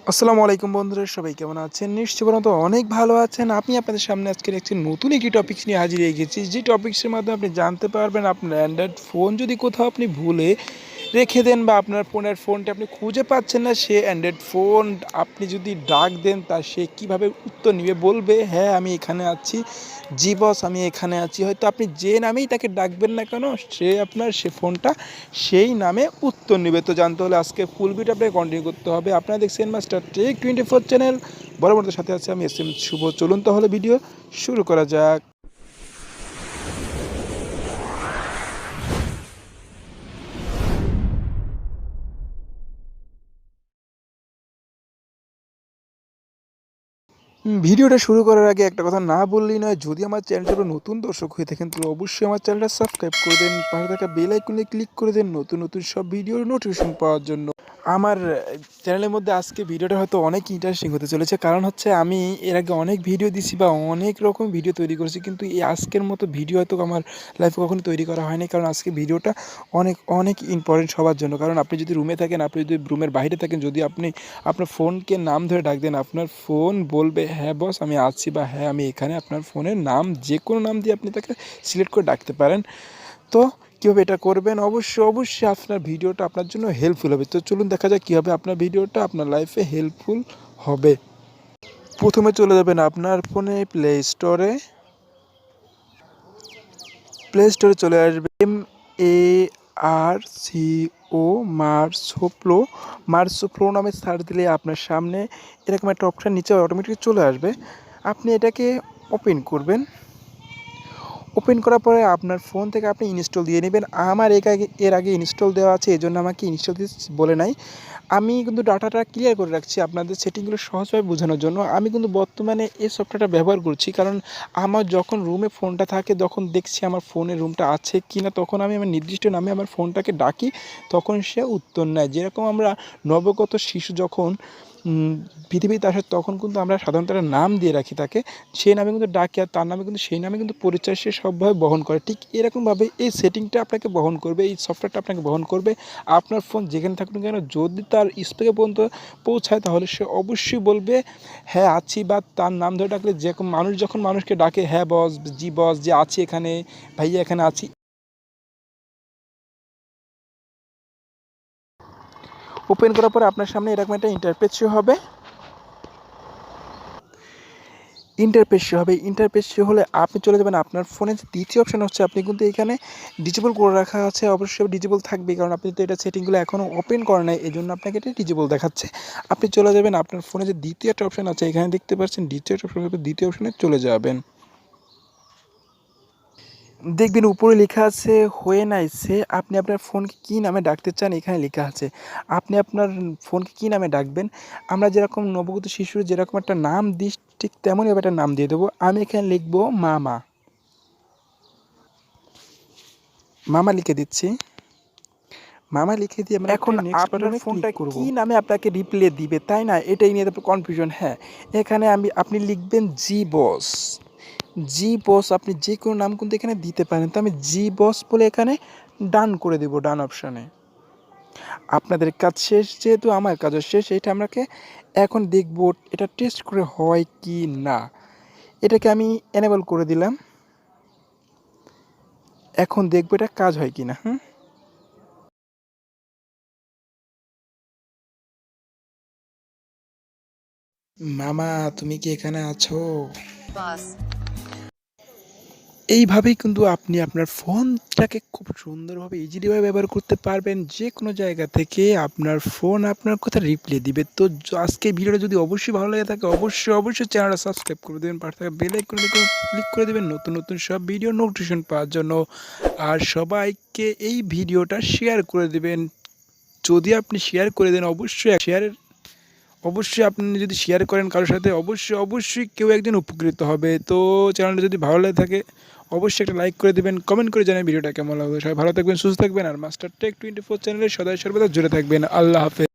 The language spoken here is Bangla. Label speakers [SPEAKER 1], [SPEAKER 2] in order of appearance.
[SPEAKER 1] আসসালামু আলাইকুম বন্ধুরা, সবাই কেমন আছেন? নিশ্চয়ই বলুন তো অনেক ভালো আছেন। আমি আপনাদের সামনে আজকের নতুন একটি টপিকস নিয়ে হাজির হয়ে গেছি, যে টপিক্সের মাধ্যমে আপনি জানতে পারবেন আপনার অ্যান্ড্রয়েড ফোন যদি কোথাও আপনি ভুলে রেখে দেন বা আপনার ফোনটা আপনি খুঁজে পাচ্ছেন না, সে অ্যান্ড্রয়েড ফোন আপনি যদি ডাক দেন তা সে কীভাবে উত্তর নেবে, বলবে হ্যাঁ আমি এখানে আছি, জি বস আমি এখানে আছি। হয়তো আপনি যে নামেই তাকে ডাকবেন না কেন, সে ফোনটা সেই নামে উত্তর নেবে। তো জানতে হলে আজকে ফুল ভিডিও আপনাকে কন্টিনিউ করতে হবে। আপনারা দেখছেন মাস্টার টেক24 চ্যানেল, বরাবর সাথে আছে আমি এস এম শুভ। চলুন তাহলে ভিডিও শুরু করা যাক। ভিডিওটা শুরু করার আগে একটা কথা না বললেই নয়, যদি আমার চ্যানেলটা নতুন দর্শক হয়ে থাকেন তাহলে অবশ্যই আমার চ্যানেলটা সাবস্ক্রাইব করে দেন, পাশে থাকা বেল আইকনে ক্লিক করে দেন নতুন নতুন সব ভিডিওর নোটিফিকেশন পাওয়ার জন্য। আমার চ্যানেলের মধ্যে আজকে ভিডিওটা হয়তো অনেক ইন্টারেস্টিং হতে চলেছে, কারণ হচ্ছে আমি এর আগে অনেক ভিডিও দিছি বা অনেক রকম ভিডিও তৈরি করেছি, কিন্তু এই আজকের মতো ভিডিও হয়তো আমার লাইফে কখনো তৈরি করা হয়নি। কারণ আজকে ভিডিওটা অনেক অনেক ইম্পর্টেন্ট সবার জন্য। কারণ আপনি যদি রুমে থাকেন, আপনি যদি রুমের বাইরে থাকেন, যদি আপনি আপনার ফোনকে নাম ধরে ডাক দেন, আপনার ফোন বলবে হ্যাঁ বস আমি আছি বা হ্যাঁ আমি এখানে। আপনার ফোনের নাম যে কোনো নাম দিয়ে আপনি তাকে সিলেক্ট করে ডাকতে পারেন। তো কীভাবে এটা করবেন, অবশ্যই আপনার ভিডিওটা আপনার জন্য হেল্পফুল হবে। তো চলুন দেখা যাক কীভাবে আপনার ভিডিওটা আপনার লাইফে হেল্পফুল হবে। প্রথমে চলে যাবেন আপনার ফোনে প্লে স্টোরে চলে আসবে MARCO মার্সোপ্লো নামে সার্চ দিলে আপনার সামনে এরকম একটা অপশান নিচে অটোমেটিক চলে আসবে। আপনি এটাকে ওপেন করবেন। ওপেন করার পরে আপনার ফোন থেকে আপনি ইনস্টল দিয়ে নেবেন। আমার এর আগে ইনস্টল দেওয়া আছে, এই জন্য আমাকে ইনস্টল দিতে বলে নাই। আমি কিন্তু ডাটাটা ক্লিয়ার করে রাখছি আপনাদের সেটিংগুলো সহজভাবে বোঝানোর জন্য। আমি কিন্তু বর্তমানে এই সফটওয়্যারটা ব্যবহার করছি, কারণ আমার যখন রুমে ফোনটা থাকে তখন দেখছি আমার ফোনে রুমটা আছে কি না, তখন আমি আমার নির্দিষ্ট নামে আমার ফোনটাকে ডাকি, তখন সে উত্তর নেয়। যেরকম আমরা নবগত শিশু যখন পৃথিবীতে আসে তখন কিন্তু আমরা সাধারণত একটা নাম দিয়ে রাখি তাকে, সেই নামে কিন্তু ডাকি, আর তার নামে কিন্তু সেই নামে কিন্তু পরিচয় সে সবভাবে বহন করে। ঠিক এরকমভাবে এই সেটিংটা আপনাকে বহন করবে, এই সফটওয়্যারটা আপনাকে বহন করবে। আপনার ফোন যেখানে থাকুন কেন, যদি তার স্পেকে পর্যন্ত পৌঁছায় তাহলে সে অবশ্যই বলবে হ্যাঁ আছি, বা তার নাম ধরে ডাকলে যে মানুষ যখন মানুষকে ডাকে হ্যাঁ বস, জি বস, যে আছি এখানে, ভাইয়া এখানে আছি। ওপেন করার পরে আপনার সামনে এরকম একটা ইন্টারফেস শো হবে। ইন্টারফেস শো হলে আপনি চলে যাবেন আপনার ফোনের যে দ্বিতীয় অপশান হচ্ছে, আপনি কিন্তু এখানে ডিজেবল করে রাখা আছে, অবশ্যই ডিজেবল থাকবে, কারণ আপনি তো এটা সেটিংগুলো এখনও ওপেন করেন নাই, এই জন্য আপনাকে এটা ডিজেবল দেখাচ্ছে। আপনি চলে যাবেন আপনার ফোনে যে দ্বিতীয় একটা অপশান আছে, এখানে দেখতে পাচ্ছেন দ্বিতীয় একটা অপশান, দ্বিতীয় অপশানে চলে যাবেন। দেখবেন উপরে লেখা আছে হয়ে নাইসে, আপনি আপনার ফোনকে কী নামে ডাকতে চান এখানে লেখা আছে। আপনি আপনার ফোনকে কী নামে ডাকবেন, আমরা যেরকম নবগত শিশুর যেরকম একটা নাম দিই ঠিক তেমনইভাবে একটা নাম দিয়ে দেবো। আমি এখানে লিখবো মামা। মামা লিখে দিচ্ছি। মামা লিখে দিয়ে আমরা এখন আপনার ফোনটা কী নামে আপনাকে রিপ্লে দিবে, তাই না? এটাই নিয়ে তারপর কনফিউশন। হ্যাঁ, এখানে আপনি লিখবেন জি বস। আপনি যে কোনো নাম কিন্তু এখানে দিতে পারেন। তো আমি জি বস বলে এখানে ডান করে দেবো, ডান অপশানে। আপনাদের কাজ শেষ, যেহেতু আমার কাজও শেষ, এটা আমাকে এখন দেখব এটা টেস্ট করে হয় কি না। এটাকে আমি এনেবল করে দিলাম, এখন দেখব এটা কাজ হয় কি না। মামা তুমি কি এখানে আছো? এইভাবেই কিন্তু আপনি আপনার ফোনটাকে খুব সুন্দরভাবে ইজিলিভাবে ব্যবহার করতে পারবেন। যে কোনো জায়গা থেকে আপনার ফোন আপনার কথা রিপ্লে দিবে। তো আজকে ভিডিওটা যদি অবশ্যই ভালো লাগে থাকে, অবশ্যই চ্যানেলটা সাবস্ক্রাইব করে দেবেন, পাশে থাকা বেল আইকনে ক্লিক করে দেবেন নতুন নতুন সব ভিডিও নোটিফিকেশন পাওয়ার জন্য। আর সবাইকে এই ভিডিওটা শেয়ার করে দেবেন। যদি আপনি শেয়ার করে দেন, অবশ্যই আপনি যদি শেয়ার করেন কারোর সাথে, অবশ্যই কেউ একজন উপকৃত হবে। তো চ্যানেলটা যদি ভালো লাগে থাকে অবশ্যই একটা লাইক করে দেবেন, কমেন্ট করে জানাবেন ভিডিওটা কেমন লাগবে। সবাই ভালো থাকবেন, সুস্থ থাকবেন, আর মাস্টার টেক 24 চ্যানেলের সদাই সর্বদা জুড়ে থাকবেন। আল্লাহ হাফেজ।